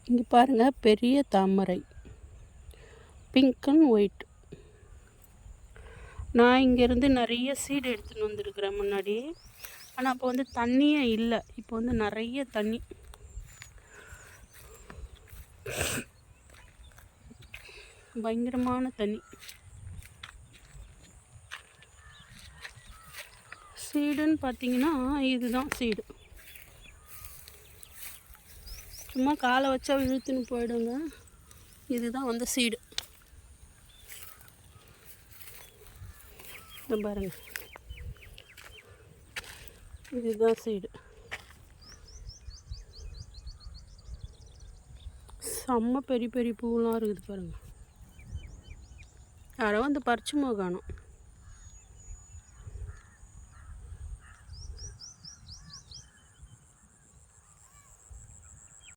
இங்கே பாருங்கள், பெரிய தாமரை, பிங்க் அண்ட் ஒயிட். நான் இங்கேருந்து நிறைய சீடு எடுத்துன்னு வந்துருக்கிறேன் முன்னாடி. ஆனால் அப்போ வந்து தண்ணியே இல்லை. இப்போ வந்து நிறைய தண்ணி. பயங்கரமான தண்ணி. சீடுன்னு பார்த்தீங்கன்னா இதுதான் சீடு. சும்மா காலை வச்சா இழுத்துன்னு போயிடுங்க. இதுதான் வந்து சீடு. பாருங்க, இதுதான் சீடு. செம்ம பெரிய பெரிய பூவெலாம் இருக்குது பாருங்கள். யாரோ வந்து பறிச்சுமா காணும்.